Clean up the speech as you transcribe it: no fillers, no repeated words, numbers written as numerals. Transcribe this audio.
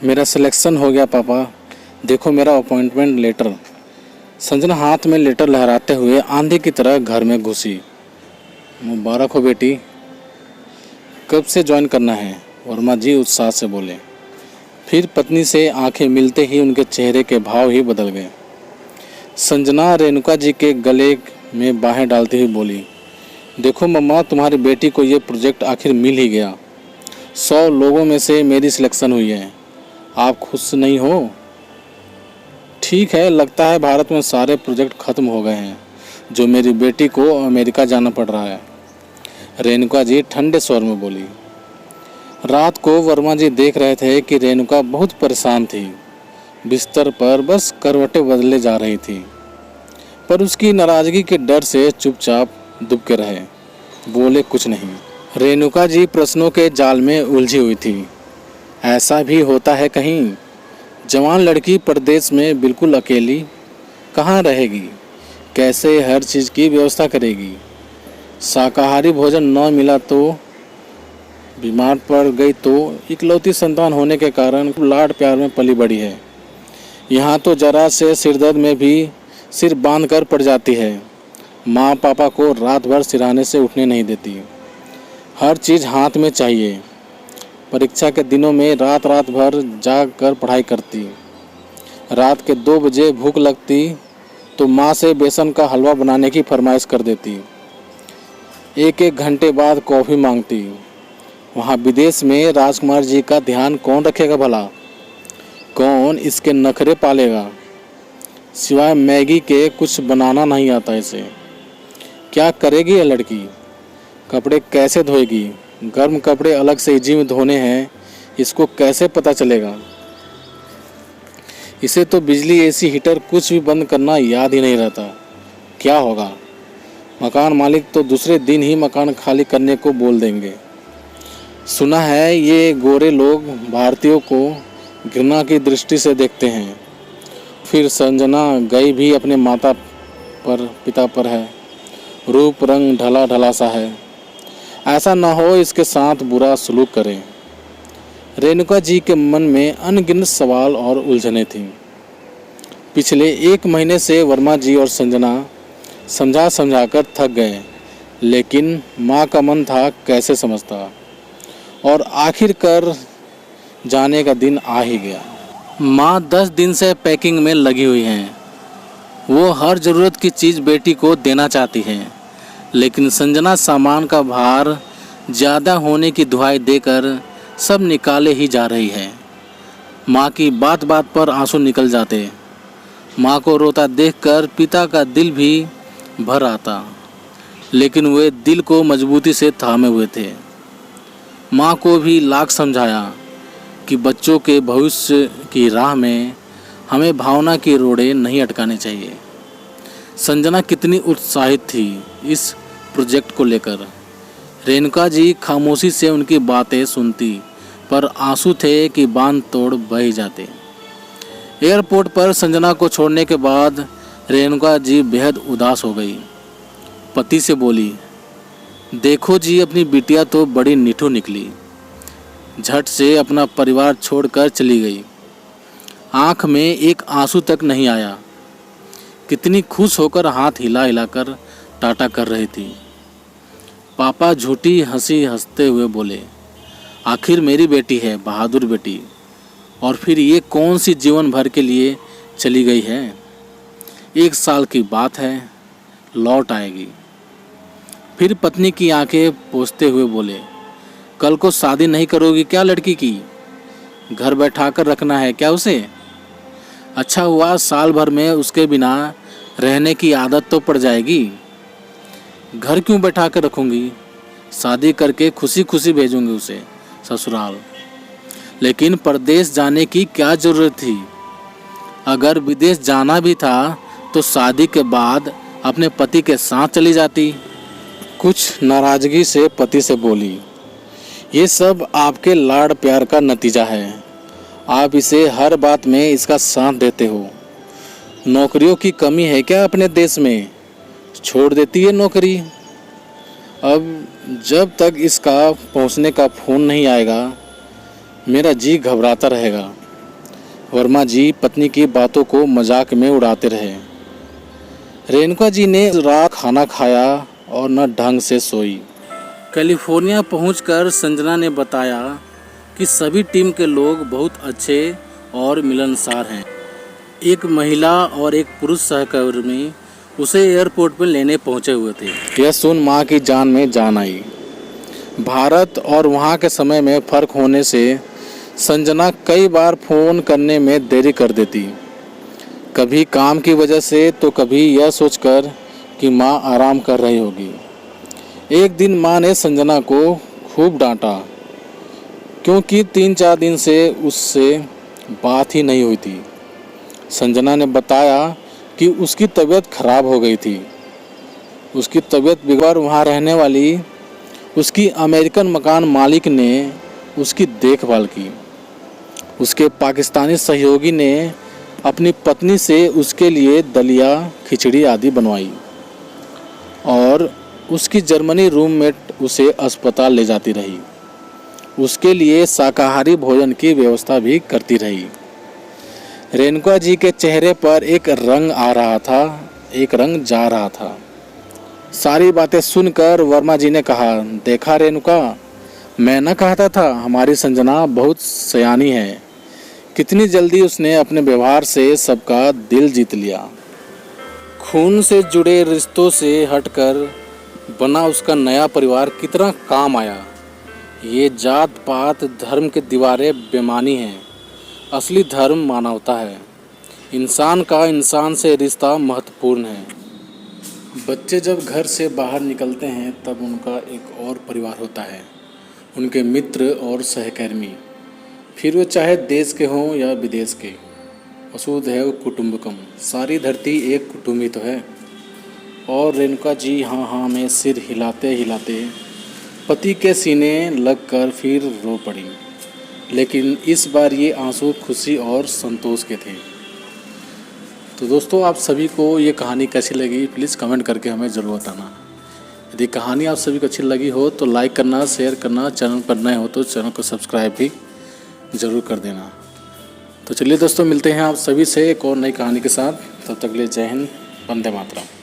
मेरा सिलेक्शन हो गया पापा, देखो मेरा अपॉइंटमेंट लेटर। संजना हाथ में लेटर लहराते हुए आंधी की तरह घर में घुसी। मुबारक हो बेटी, कब से ज्वाइन करना है? वर्मा जी उत्साह से बोले। फिर पत्नी से आंखें मिलते ही उनके चेहरे के भाव ही बदल गए। संजना रेणुका जी के गले में बाहें डालती हुई बोली, देखो मम्मा, तुम्हारी बेटी को ये प्रोजेक्ट आखिर मिल ही गया। 100 लोगों में से मेरी सिलेक्शन हुई है। आप खुश नहीं हो? ठीक है, लगता है भारत में सारे प्रोजेक्ट खत्म हो गए हैं जो मेरी बेटी को अमेरिका जाना पड़ रहा है, रेणुका जी ठंडे स्वर में बोली। रात को वर्मा जी देख रहे थे कि रेणुका बहुत परेशान थी। बिस्तर पर बस करवटें बदले जा रही थी, पर उसकी नाराजगी के डर से चुपचाप दुबके रहे, बोले कुछ नहीं। रेणुका जी प्रश्नों के जाल में उलझी हुई थी। ऐसा भी होता है कहीं? जवान लड़की परदेश में बिल्कुल अकेली कहाँ रहेगी? कैसे हर चीज़ की व्यवस्था करेगी? शाकाहारी भोजन न मिला तो, बीमार पड़ गई तो, इकलौती संतान होने के कारण लाड प्यार में पली बड़ी है। यहाँ तो जरा से सिरदर्द में भी सिर बांध कर पड़ जाती है। माँ पापा को रात भर सिरहाने से उठने नहीं देती। हर चीज़ हाथ में चाहिए। परीक्षा के दिनों में रात रात भर जाग कर पढ़ाई करती। रात के 2 बजे भूख लगती तो माँ से बेसन का हलवा बनाने की फरमाइश कर देती। 1-1 घंटे बाद कॉफ़ी मांगती। वहाँ विदेश में राजकुमार जी का ध्यान कौन रखेगा भला? कौन इसके नखरे पालेगा? सिवाय मैगी के कुछ बनाना नहीं आता इसे। क्या करेगी यह लड़की? कपड़े कैसे धोएगी? गर्म कपड़े अलग से इजी में धोने हैं, इसको कैसे पता चलेगा? इसे तो बिजली, एसी, हीटर कुछ भी बंद करना याद ही नहीं रहता। क्या होगा? मकान मालिक तो दूसरे दिन ही मकान खाली करने को बोल देंगे। सुना है ये गोरे लोग भारतीयों को घृणा की दृष्टि से देखते हैं। फिर संजना गई भी अपने माता पर, पिता पर है। रूप रंग ढला ढला सा है। ऐसा न हो इसके साथ बुरा सलूक करें। रेणुका जी के मन में अनगिनत सवाल और उलझनें थीं। पिछले 1 महीने से वर्मा जी और संजना समझा समझा कर थक गए, लेकिन माँ का मन था कैसे समझता। और आखिरकार जाने का दिन आ ही गया। माँ 10 दिन से पैकिंग में लगी हुई हैं। वो हर ज़रूरत की चीज़ बेटी को देना चाहती हैं, लेकिन संजना सामान का भार ज़्यादा होने की दुहाई देकर सब निकाले ही जा रही है। माँ की बात बात पर आंसू निकल जाते। माँ को रोता देखकर पिता का दिल भी भर आता, लेकिन वे दिल को मजबूती से थामे हुए थे। माँ को भी लाख समझाया कि बच्चों के भविष्य की राह में हमें भावना की रोड़े नहीं अटकाने चाहिए। संजना कितनी उत्साहित थी इस प्रोजेक्ट को लेकर। रेणुका जी खामोशी से उनकी बातें सुनती, पर आंसू थे कि बांध तोड़ बह जाते। एयरपोर्ट पर संजना को छोड़ने के बाद रेणुका जी बेहद उदास हो गई। पति से बोली, देखो जी, अपनी बिटिया तो बड़ी निठुर निकली। झट से अपना परिवार छोड़कर चली गई। आँख में एक आंसू तक नहीं आया। कितनी खुश होकर हाथ हिला हिलाकर टाटा कर रही थी। पापा झूठी हंसी हंसते हुए बोले, आखिर मेरी बेटी है, बहादुर बेटी। और फिर ये कौन सी जीवन भर के लिए चली गई है? 1 साल की बात है, लौट आएगी। फिर पत्नी की आंखें पोंछते हुए बोले, कल को शादी नहीं करोगी क्या लड़की की? घर बैठा कर रखना है क्या उसे? अच्छा हुआ साल भर में उसके बिना रहने की आदत तो पड़ जाएगी। घर क्यों बैठा कर रखूँगी? शादी करके खुशी खुशी भेजूँगी उसे ससुराल। लेकिन परदेश जाने की क्या ज़रूरत थी? अगर विदेश जाना भी था तो शादी के बाद अपने पति के साथ चली जाती। कुछ नाराज़गी से पति से बोली, ये सब आपके लाड़ प्यार का नतीजा है। आप इसे हर बात में इसका साथ देते हो। नौकरियों की कमी है क्या अपने देश में? छोड़ देती है नौकरी। अब जब तक इसका पहुंचने का फ़ोन नहीं आएगा, मेरा जी घबराता रहेगा। वर्मा जी पत्नी की बातों को मजाक में उड़ाते रहे। रेणुका जी ने रात खाना खाया और न ढंग से सोई। कैलिफोर्निया पहुंचकर संजना ने बताया कि सभी टीम के लोग बहुत अच्छे और मिलनसार हैं। एक महिला और एक पुरुष सहकर्मी उसे एयरपोर्ट पर लेने पहुंचे हुए थे। यह सुन माँ की जान में जान आई। भारत और वहाँ के समय में फ़र्क होने से संजना कई बार फ़ोन करने में देरी कर देती, कभी काम की वजह से तो कभी यह सोचकर कि माँ आराम कर रही होगी। एक दिन माँ ने संजना को खूब डांटा क्योंकि 3-4 दिन से उससे बात ही नहीं हुई थी। संजना ने बताया कि उसकी तबीयत खराब हो गई थी। उसकी तबीयत बिगड़ वहाँ रहने वाली उसकी अमेरिकन मकान मालिक ने उसकी देखभाल की। उसके पाकिस्तानी सहयोगी ने अपनी पत्नी से उसके लिए दलिया, खिचड़ी आदि बनवाई और उसकी जर्मनी रूममेट उसे अस्पताल ले जाती रही। उसके लिए शाकाहारी भोजन की व्यवस्था भी करती रही। रेणुका जी के चेहरे पर एक रंग आ रहा था, एक रंग जा रहा था। सारी बातें सुनकर वर्मा जी ने कहा, देखा रेणुका, मैं न कहता था हमारी संजना बहुत सयानी है। कितनी जल्दी उसने अपने व्यवहार से सबका दिल जीत लिया। खून से जुड़े रिश्तों से हटकर बना उसका नया परिवार कितना काम आया। ये जात पात धर्म की दीवारें बेमानी हैं। असली धर्म मानवता है। इंसान का इंसान से रिश्ता महत्वपूर्ण है। बच्चे जब घर से बाहर निकलते हैं तब उनका एक और परिवार होता है, उनके मित्र और सहकर्मी, फिर वो चाहे देश के हों या विदेश के। वसुधैव कुटुंबकम, सारी धरती एक कुटुंब ही तो है। और रेणुका जी हाँ हाँ में सिर हिलाते हिलाते पति के सीने लगकर फिर रो पड़ी, लेकिन इस बार ये आंसू खुशी और संतोष के थे। तो दोस्तों, आप सभी को ये कहानी कैसी लगी प्लीज़ कमेंट करके हमें ज़रूर बताना। यदि कहानी आप सभी को अच्छी लगी हो तो लाइक करना, शेयर करना, चैनल पर नए हो तो चैनल को सब्सक्राइब भी ज़रूर कर देना। तो चलिए दोस्तों, मिलते हैं आप सभी से एक और नई कहानी के साथ। तब तक के लिए जय हिंद, वंदे मातरम।